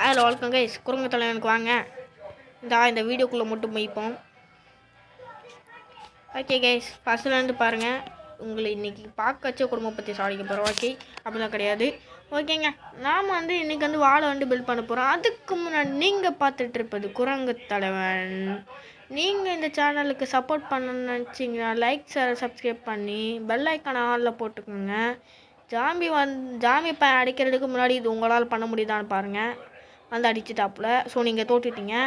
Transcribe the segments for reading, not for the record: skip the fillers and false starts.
அதில் வளர்க்கங்க குரங்கு தலைவனுக்கு வாங்க இந்த வீடியோக்குள்ளே மட்டும் போய்ப்போம். ஓகே கைஸ், ஃபஸ்ட்லேருந்து பாருங்கள். உங்களை இன்றைக்கி பார்க்க வச்ச குடும்பம் பற்றி சாதிக்க போகிறோம். ஓகே, அப்படிலாம் கிடையாது. ஓகேங்க, நாம் இன்றைக்கி வாழை பில்ட் பண்ண போகிறோம். அதுக்கு முன்னாடி நீங்கள் பார்த்துட்ருப்பது குரங்கு தலைவன். நீங்கள் இந்த சேனலுக்கு சப்போர்ட் பண்ணணும்னு நினச்சிங்கன்னா லைக் சப்ஸ்கிரைப் பண்ணி பெல் ஐக்கான ஆளில் போட்டுக்கோங்க. ஜாமி அடிக்கிறதுக்கு முன்னாடி இது உங்களால் பண்ண முடியுதான்னு பாருங்கள். அடிச்சுட்டாப்புல. ஸோ நீங்கள் தோட்டுட்டீங்க.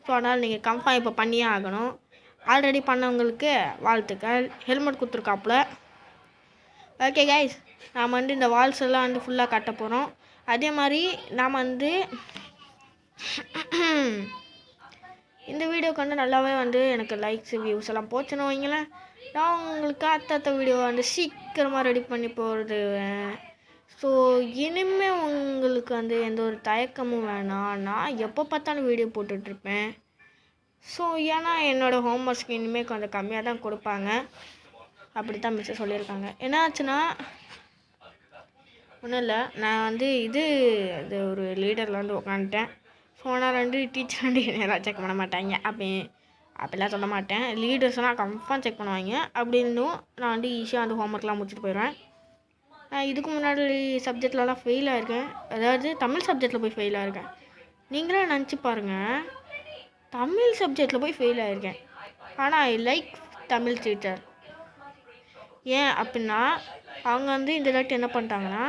ஸோ அதனால் நீங்கள் கன்ஃபார்ம் இப்போ பண்ணியே ஆகணும். ஆல்ரெடி பண்ணவங்களுக்கு வாழ்த்துக்கள். ஹெல்மெட் கொடுத்துருக்காப்புல. ஓகே கைஸ், நாம் இந்த வால்ஸ் எல்லாம் ஃபுல்லாக கட்ட போகிறோம். அதே மாதிரி நாம் இந்த வீடியோக்கு நல்லாவே எனக்கு லைக்ஸ் வியூஸ் எல்லாம் போச்சுன்னு வைங்களேன். நான் உங்களுக்கு அடுத்த வீடியோ சீக்கிரமாக ரெடி பண்ணி போடுவேன். ஸோ இனிமேல் உங்களுக்கு எந்த ஒரு தயக்கமும் வேணாம். நான் எப்போ பார்த்தாலும் வீடியோ போட்டுட்ருப்பேன். ஸோ ஏன்னா என்னோடய ஹோம்ஒர்க்ஸ்க்கு இனிமேல் கொஞ்சம் கம்மியாக தான் கொடுப்பாங்க. அப்படி தான் மிஸ்ஸு சொல்லியிருக்காங்க. என்ன ஆச்சுன்னா ஒன்றும் இல்லை, நான் இது ஒரு லீடரில் உட்காந்துட்டேன். ஸோ நான் டீச்சர் நேராக செக் பண்ண மாட்டாங்க. அப்படிலாம் சொல்ல மாட்டேன். லீடர்ஸ்னால் கன்ஃபார்ம் செக் பண்ணுவாங்க. அப்படி இருந்தும் நான் ஈஸியாக ஹோம்ஒர்க்லாம் முடிச்சுட்டு போயிடுவேன். இதுக்கு முன்னாடி சப்ஜெக்ட்லலாம் ஃபெயில் ஆகிருக்கேன். அதாவது தமிழ் சப்ஜெக்டில் போய் ஃபெயில் ஆகிருக்கேன். நீங்களே நினச்சி பாருங்கள், தமிழ் சப்ஜெக்டில் போய் ஃபெயில் ஆகிருக்கேன். ஆனால் ஐ லைக் தமிழ் டீச்சர். ஏன் அப்படின்னா அவங்க இந்த தாட்டி என்ன பண்ணிட்டாங்கன்னா,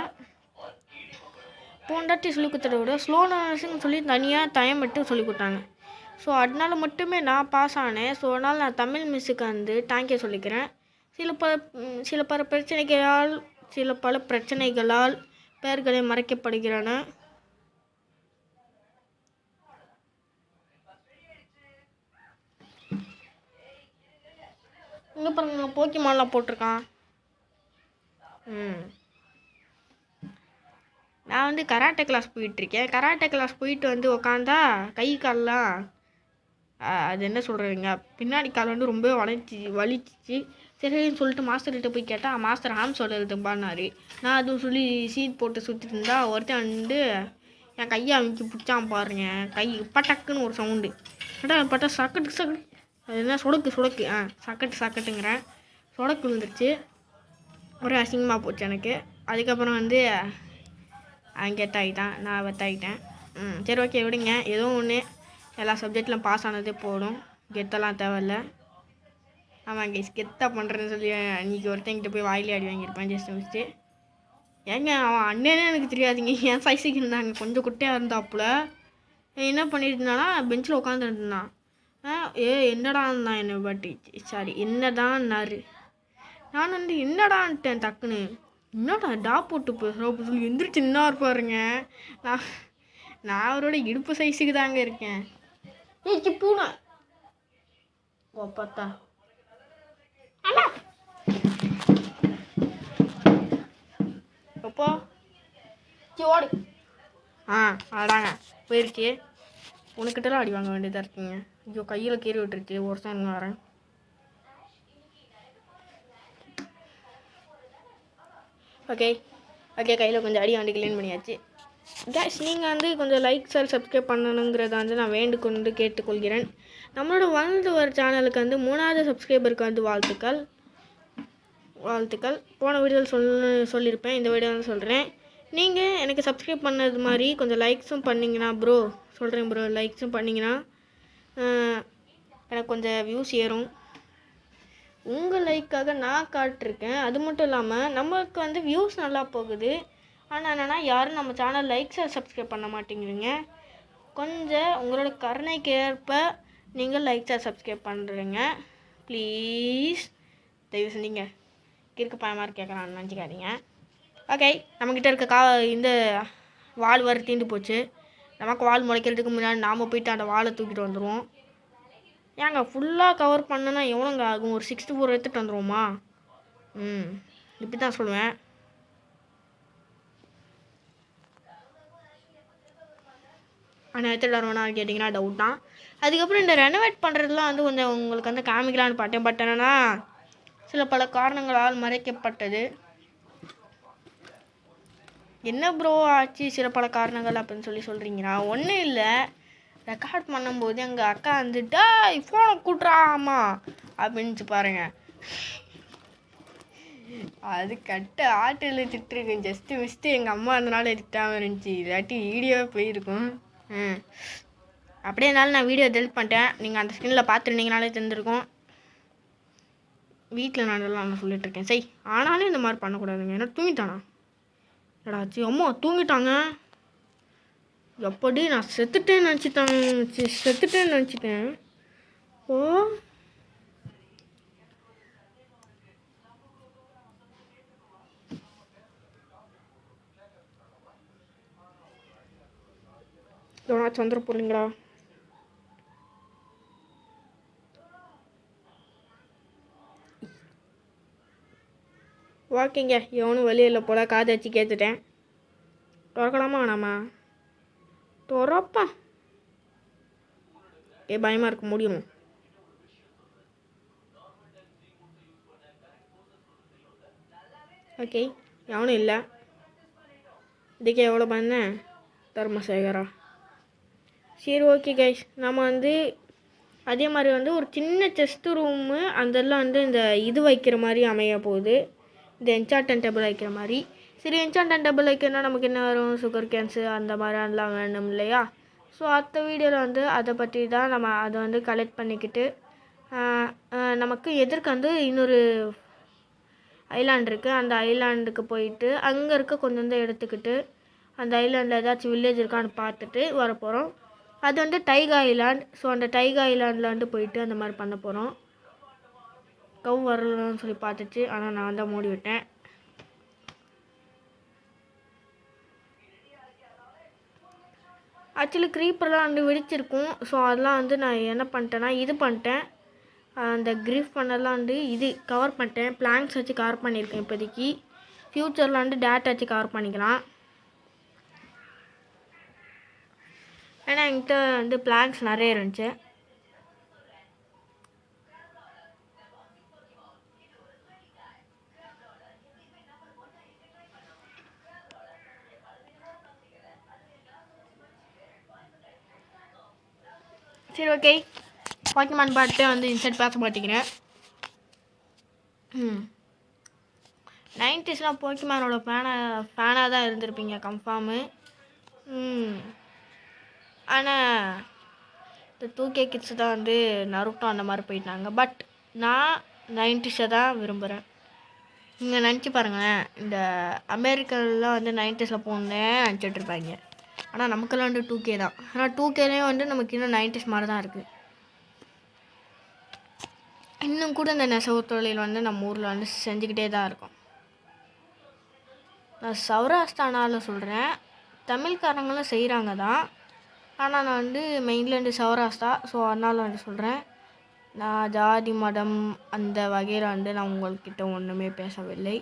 போண்டாட்டி சொல்லி கொடுத்தத விட ஸ்லோ லேர்னர்ஸ்னு சொல்லி தனியாக டைம் மட்டும் சொல்லி கொடுத்தாங்க. ஸோ அதனால் மட்டுமே நான் பாஸ் ஆனேன். ஸோ அதனால் நான் தமிழ் மிஸ்ஸுக்கு தேங்க்யூ சொல்லிக்கிறேன். சில பல பிரச்சனைகளால் பெயர்களை மறைக்கப்படுகிறன. இங்கே பாருங்க, போக்கிமான்லாம் போட்டிருக்கான். நான் கராட்டே கிளாஸ் போயிட்டுருக்கேன். கராட்டே கிளாஸ் போயிட்டு உக்காந்தா கை கால்லாம் அது என்ன சொல்கிறீங்க, பின்னாடி கால் ரொம்ப வலிச்சிச்சு. சரின்னு சொல்லிட்டு மாஸ்டர்கிட்ட போய் கேட்டால் மாஸ்டர் ஹாம் சொல்லுறதுப்பான்னாரு. நான் அதுவும் சொல்லி சீட் போட்டு சுற்றிட்டு இருந்தா ஒருத்தன் என் கையை அமைக்கி பிடிச்சான் பாருங்க. கை பட்டக்குன்னு ஒரு சவுண்டு. பட்டா சக்கட்டு அது என்ன சொடக்கு சக்கட்டுங்கிறேன். சொடக்கு விழுந்துருச்சு. ஒரு அசிங்கமாக போச்சு எனக்கு. அதுக்கப்புறம் அவன் கெத்தாகிட்டான், நான் வெத்தாகிட்டேன். சரி ஓகே விடுங்க, ஏதோ ஒன்று எல்லா சப்ஜெக்ட்லாம் பாஸ் ஆனதே போடும். கெத்தெல்லாம் தேவையில்லை. அவன் கெத்தாக பண்ணுறேன்னு சொல்லி அன்றைக்கி ஒருத்தங்கிட்ட போய் வாயிலே அடி வாங்கியிருப்பேன் ஜஸ்ட் மிஸ்ட்டு. ஏங்க அவன் அண்ணனே எனக்கு தெரியாதுங்க. என் சைஸுக்கு இருந்தாங்க, கொஞ்சம் குட்டையாக இருந்தாப்புல. என்ன பண்ணிட்டு இருந்தானா, பெஞ்சில் உட்காந்துட்டு இருந்தான். என்னடா இருந்தான் என்னை பாட்டி சாரி என்னடான்னாரு. நான் என்னடான்ட்டேன் டக்குன்னு. என்னடா போட்டு போய் சொல்லி எந்திரிச்சு என்ன இருப்பாருங்க. நான் அவரோட இடுப்பு சைஸுக்கு தாங்க இருக்கேன். பூனை பார்த்தா எப்போ ஓடு. அடாங்க போயிருச்சு. உனக்கிட்டலாம் அடி வாங்க வேண்டியதாக இருக்குங்க. ஐயோ கையில் கீறி விட்டுருச்சு. ஒரு சாங்க வரேன். ஓகே கையில் கொஞ்சம் அடி வாண்டி கிளீன் பண்ணியாச்சு. கேஷ் நீங்கள் கொஞ்சம் லைக் சப்ஸ்கிரைப் பண்ணணுங்கிறத நான் வேண்டுகொண்டு கேட்டுக்கொள்கிறேன். நம்மளோட வளர்ந்து வர சேனலுக்கு 3வது சப்ஸ்கிரைபருக்கு வாழ்த்துக்கள். போன வீடியோவில் சொல்லியிருப்பேன், இந்த வீடியோவில் சொல்கிறேன். நீங்கள் எனக்கு சப்ஸ்கிரைப் பண்ணது மாதிரி கொஞ்சம் லைக்ஸும் பண்ணிங்கன்னா ப்ரோ லைக்ஸும் பண்ணிங்கன்னா எனக்கு கொஞ்சம் வியூஸ் ஏறும். உங்கள் லைக்காக நான் காட்டிருக்கேன். அது மட்டும் இல்லாமல் நமக்கு வியூஸ் நல்லா போகுது. ஆனால் என்னென்னா யாரும் நம்ம சேனல் லைக்ஸை சப்ஸ்கிரைப் பண்ண மாட்டேங்கிறீங்க. கொஞ்சம் உங்களோட கருணைக்கு ஏற்ப நீங்கள் லைக்ஸை சப்ஸ்கிரைப் பண்ணுறீங்க ப்ளீஸ். தயவு செஞ்சீங்க கிறுக்கு பயமாக கேட்குறான்னு நினச்சிக்காதீங்க. ஓகே, நம்மக்கிட்ட இருக்க இந்த வால் வர தீண்டு போச்சு. நமக்கு வால் முளைக்கிறதுக்கு முன்னாடி நாம் போயிட்டு அந்த வாலை தூக்கிட்டு வந்துடுவோம். ஏங்க ஃபுல்லாக கவர் பண்ணனா எவ்வளோங்க ஆகும்? ஒரு 64 எடுத்துகிட்டு வந்துடுவோமா? இப்படி தான் சொல்லுவேன். ஆனால் எடுத்துகிட்டு வருவேன்னா கேட்டிங்கன்னா டவுட் தான். அதுக்கப்புறம் இந்த ரெனோவேட் பண்ணுறதுலாம் கொஞ்சம் உங்களுக்கு காமிக்கலான்னு பார்த்தேன். பட் என்னென்னா சில பல காரணங்களால் மறைக்கப்பட்டது. என்ன ப்ரோ ஆச்சு சில பல காரணங்கள் அப்படின்னு சொல்கிறீங்கன்னா ஒன்றும் இல்லை. ரெக்கார்ட் பண்ணும்போது எங்கள் அக்கா வந்துட்டா ஃபோனை கூட்டுறாமா அப்படின்ட்டு பாருங்கள். அது ஆட்டில் திட்டுருக்கேன். ஜஸ்ட்டு மிஸ்ட்டு எங்கள் அம்மா அதனால திட்டாமல் இருந்துச்சு. இல்லாட்டி வீடியோவே போயிருக்கும். அப்படியே இருந்தாலும் நான் வீடியோ டெலிட் பண்ணிட்டேன். நீங்கள் அந்த ஸ்கிரீனில் பார்த்துருந்தீங்கனாலே தெரிஞ்சிருக்கும். வீட்டில் நான் சொல்லிட்டுருக்கேன். சரி, ஆனாலும் இந்த மாதிரி பண்ணக்கூடாதுங்க. ஏன்னா தூங்கிட்டானா எடாச்சு? அம்மா தூங்கிட்டாங்க. எப்படி நான் செத்துட்டேன்னு நினச்சிட்டேன். ஓ எவனாச்சும் வந்துட போறீங்களா? ஓகேங்க, எவனும் வெளியில் போல காதை வச்சு கேட்டுட்டேன். திறக்கலாமா வேணாமா? திறப்பா. பயமாக இருக்க முடியும். ஓகே, எவனும் இல்லை. இதுக்கே எவ்வளோ பண்ணேன்? தர்மசேகரா. சரி, ஓகே கைஸ். நம்ம அதே மாதிரி ஒரு சின்ன செஸ்ட் ரூமு அதெல்லாம் இந்த இது வைக்கிற மாதிரி அமைய போகுது. இந்த என்சாண்டன் டேபிள் வைக்கிற மாதிரி. சரி, என்சாண்டன் டேபிள் வைக்கிறனா நமக்கு என்ன வரும்? சுகர் கேன்ஸு அந்த மாதிரி அதெல்லாம் வேணும் இல்லையா? ஸோ அடுத்த வீடியோவில் அதை பற்றி தான் நம்ம அதை கலெக்ட் பண்ணிக்கிட்டு நமக்கு எதிர்க்கு இன்னொரு ஐலாண்ட் இருக்குது. அந்த ஐலாண்டுக்கு போயிட்டு அங்கே இருக்க கொஞ்சம் எடுத்துக்கிட்டு அந்த ஐலாண்டில் ஏதாச்சும் வில்லேஜ் இருக்கான்னு பார்த்துட்டு வரப்போகிறோம். அது டைகர் ஐலாண்ட். ஸோ அந்த டைகர் ஐலாண்டில் போயிட்டு அந்த மாதிரி பண்ண போகிறோம். கவ் வரலன்னு சொல்லி பார்த்துச்சு, ஆனால் நான் தான் மூடி விட்டேன். ஆக்சுவலி க்ரீப்பர்லாம் வெடிச்சிருக்கும். ஸோ அதெல்லாம் நான் என்ன பண்ணிட்டேன்னா இது பண்ணிட்டேன். அந்த க்ரீஃப் பண்ணலாம் இது கவர் பண்ணிட்டேன். பிளாங்க்ஸ் வச்சு கவர் பண்ணியிருக்கேன் இப்போதைக்கு. ஃப்யூச்சரில் டேட் வச்சு கவர் பண்ணிக்கலாம். ஏன்னா என்கிட்ட பிளாங்க்ஸ் நிறைய இருந்துச்சு. சரி, ஓகே. பாக்கிமான் பாட்டு இன்சர்ட் பேச மாட்டேங்கிறேன். 90s போக்கிமானோட ஃபேனாக தான் இருந்திருப்பீங்க கன்ஃபார்மு. ஆனால் இந்த 2K கிட்ஸ் தான் நருட்டோ அந்த மாதிரி போயிட்டாங்க. பட் நான் 90ஸை தான் விரும்புகிறேன். நீங்கள் நினச்சி பாருங்களேன், இந்த அமெரிக்காவில் 90ஸில் போகணுன்னே நினச்சிட்ருப்பாங்க. ஆனால் நமக்கெல்லாம் 2K தான். ஆனால் 2Kலேயும் நமக்கு இன்னும் 90s மாதிரி தான் இருக்குது. இன்னும் கூட இந்த நெசவு தொழில் நம்ம ஊரில் செஞ்சுக்கிட்டே தான் இருக்கும். நான் சௌராஷ்டிரானால சொல்கிறேன். தமிழ்காரங்களும் செய்கிறாங்க தான். ஆனால் நான் மெயின்லேருந்து சௌராஷ்டிரா. ஸோ அதனால் சொல்கிறேன். நான் ஜாதி மதம் அந்த வகையில் நான் உங்கள்கிட்ட ஒன்றுமே பேசவில்லை.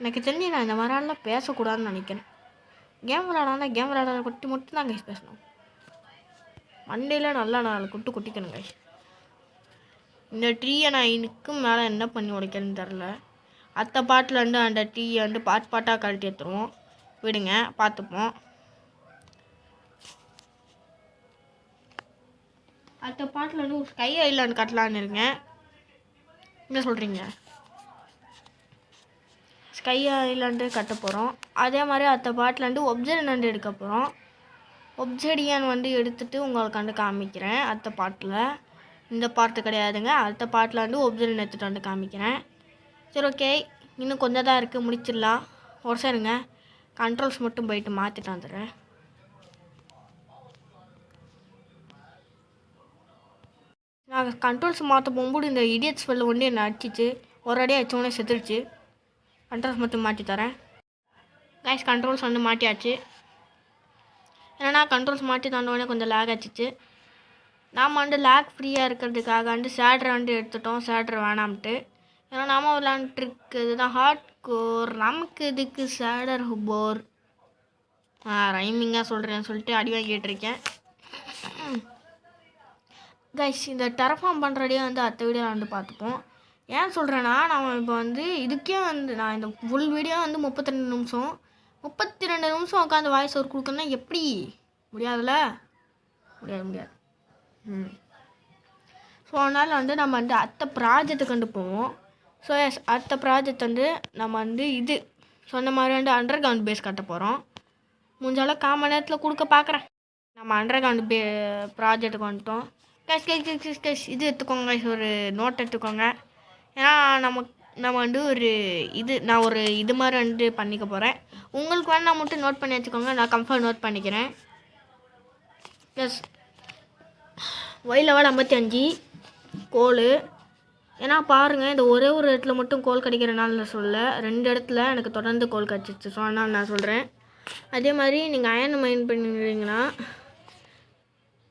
எனக்கு தெரிஞ்சு நான் இந்த மாதிரிலாம் பேசக்கூடாதுன்னு நினைக்கிறேன். கேம் விளாடானா கேம் விளாட கொட்டி மட்டும் தான் கைஸ் பேசணும். மண்டேயில் நல்லா 4 கொட்டு கொட்டிக்கணும் கைஸ். இந்த ட்ரீயை நான் இன்னுக்கும் மேலே என்ன பண்ணி உடைக்கிறேன்னு தெரில. அடுத்த பாட்டில் அந்த டீயை பாட்டாக கழட்டி எடுத்துருவோம். விடுங்க, பார்த்துப்போம். அடுத்த பாட்டில் ஒரு ஸ்கை ஐலாண்ட் கட்டலான்னு இருக்கேன். என்ன சொல்கிறீங்க? ஸ்கை ஐலாண்டு கட்ட போகிறோம். அதே மாதிரி அடுத்த பாட்டில் ஒப்ஜெடியன் எடுக்க போகிறோம். ஒப்ஜெடியன் எடுத்துகிட்டு உங்களுக்கு காமிக்கிறேன் அடுத்த பாட்டில். இந்த பாட்டு கிடையாதுங்க. அடுத்த பாட்டில் ஒப்ஜெடியன் எடுத்துகிட்டு காமிக்கிறேன். சரி, ஓகே. இன்னும் கொஞ்சம் தான் இருக்குது, முடிச்சிடலாம். ஒரு சரிங்க, கண்ட்ரோல்ஸ் மட்டும் போயிட்டு மாற்றிட்டு வந்துடுறேன். நாங்கள் கண்ட்ரோல்ஸ் மாற்ற போகும்போது இந்த இடியட்ஸ் வெளில என்னை அடிச்சிச்சு. ஒரு அடி அடிச்சோடனே செத்துருச்சு. கண்ட்ரோல்ஸ் மட்டும் மாற்றி தரேன் கைஸ். கண்ட்ரோல்ஸ் மாட்டியாச்சு. ஏன்னா கண்ட்ரோல்ஸ் மாற்றி தந்தோடனே கொஞ்சம் லேக் ஆச்சிச்சு. நாம் லேக் ஃப்ரீயாக இருக்கிறதுக்காக சேட்ரை எடுத்துட்டோம். சேட்ரை வேணாம்ட்டு. ஏன்னா நாம் விளாண்டுருக்குது தான் ஹார்ட் கோர். நமக்கு இதுக்கு சேடர் போர். ரைமிங்காக சொல்கிறேன்னு சொல்லிட்டு அடி வாங்கிட்டு இருக்கேன் கைஸ். இந்த டெரஃபார்ம் பண்ணுறதே அடுத்த வீடியோ பார்த்துப்போம். ஏன் சொல்கிறேன்னா, நான் இப்போ இதுக்கே நான் இந்த ஃபுல் வீடியோ 32 நிமிஷம். 32 நிமிஷம் உட்காந்து வாய்ஸ் ஓவர் கொடுக்கணும்னா எப்படி முடியாதுல்ல? முடியாது. ஸோ அதனால் வந்து நம்ம வந்து அடுத்த ப்ராஜெக்ட்டுக்கு வந்து போவோம். ஸோ அடுத்த ப்ராஜெக்ட் வந்து நம்ம வந்து இது சொன்ன மாதிரி வந்து அண்டர் கிரவுண்ட் பேஸ் கட்ட போகிறோம். முடிஞ்சாலும் 1/4 மணி நேரத்தில் கொடுக்க பார்க்குறேன். நம்ம அண்டர் கிரவுண்ட் ப்ராஜெக்ட்டுக்கு வந்துட்டோம். கேஷ் இது எடுத்துக்கோங்க, ஒரு நோட் எடுத்துக்கோங்க. ஏன்னா நம்ம வந்து நான் ஒரு இது மாதிரி வந்து பண்ணிக்க போகிறேன். உங்களுக்கு வேணால் மட்டும் நோட் பண்ணி வச்சுக்கோங்க, நான் கம்ஃபர்ட் நோட் பண்ணிக்கிறேன். ப்ளஸ் Y லெவல் 55 கோல். ஏன்னா பாருங்கள், இந்த ஒரே ஒரு இடத்துல மட்டும் கோல் கிடைக்கிறனால நான் சொல்ல, 2 இடத்துல எனக்கு தொடர்ந்து கோல் கிடச்சிச்சு. ஸோ அதனால் நான் சொல்கிறேன். அதே மாதிரி நீங்கள் அயன் மைண்ட் பண்ணிக்கிறீங்கன்னா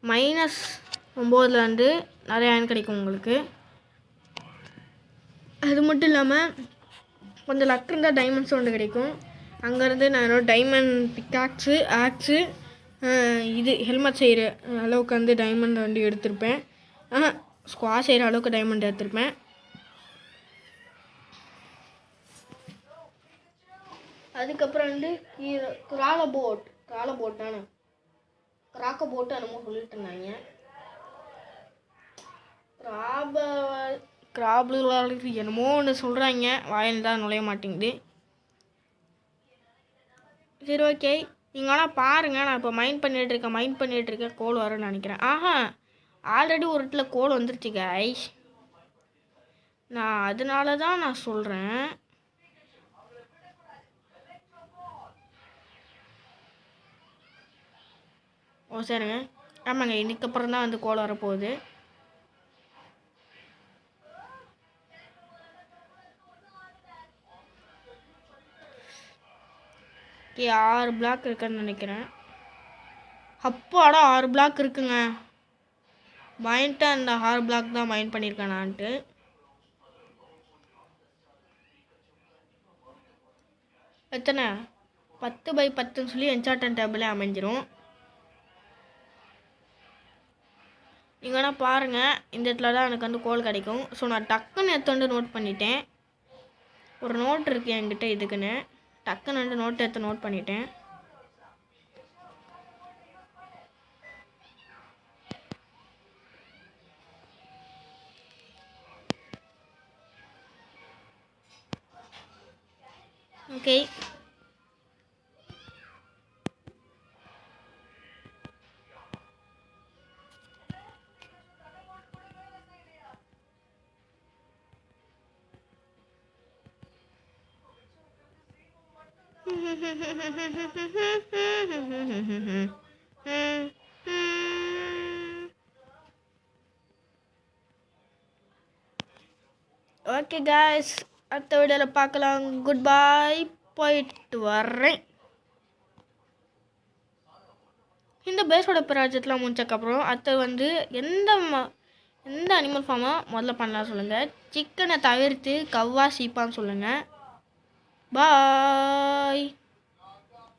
-9 வந்து நிறைய அயன் கிடைக்கும் உங்களுக்கு. அது மட்டும் இல்லாமல் கொஞ்சம் லக் இருந்தால் டைமண்ட்ஸ் ஒன்று கிடைக்கும். அங்கேருந்து நான் என்னோட டைமண்ட் பிக்காக்ஸு ஆக்ஸு இது ஹெல்மெட் செய்கிற அளவுக்கு வந்து டைமண்ட் வந்து எடுத்திருப்பேன். ஸ்குவாஷ் செய்கிற அளவுக்கு டைமண்ட் எடுத்திருப்பேன். அதுக்கப்புறம் வந்து கிராக்க போட்டு என்னமோ சொல்லிட்டு இருந்தாங்க. கிராப்ல என்னமோ ஒன்று சொல்கிறாங்க, வாயில் தான் நுழைய மாட்டேங்குது. சரி, ஓகே. நீங்கள் ஆனால் பாருங்கள், நான் இப்போ மைண்ட் பண்ணிகிட்டு இருக்கேன் கோல் வரும்னு நினைக்கிறேன். ஆல்ரெடி ஒரு இடத்துல கோல் வந்துருச்சு கைஸ். நான் அதனால தான் நான் சொல்கிறேன். சரிங்க. ஆமாங்க, இதுக்கப்புறம் தான் வந்து கோல் வரப்போகுது. ஓகே, 6 பிளாக் இருக்குன்னு நினைக்கிறேன். அப்பாடா 6 பிளாக் இருக்குங்க. மைண்ட்டு அந்த 6 பிளாக் தான் மைண்ட் பண்ணியிருக்கேன் நான்ட்டு. எத்தனை 10/10ன்னு சொல்லி என்சார்டன் டேபிளே அமைஞ்சிரும். நீங்கள் வேணால் பாருங்கள், இந்த இடத்துல தான் எனக்கு வந்து கோல் கிடைக்கும். ஸோ நான் டக்குன்னு எடுத்து வந்து நோட் பண்ணிட்டேன். ஒரு நோட் இருக்குது என்கிட்ட இதுக்குன்னு. டக்குன்னு வந்து நோட் பண்ணிட்டேன். ஓகே, ஓகே காய்ஸ், அடுத்த வீடியோவில் பார்க்கலாம். குட் பை, போயிட்டு வர்றேன். இந்த பேஸோட ப்ராஜெக்ட்லாம் முடிச்சக்கப்புறம் அடுத்து வந்து எந்த அனிமல் ஃபார்மை முதல்ல பண்ணலாம் சொல்லுங்கள். சிக்கனை தவிர்த்து கவ்வா சீப்பான்னு சொல்லுங்கள். பாய்.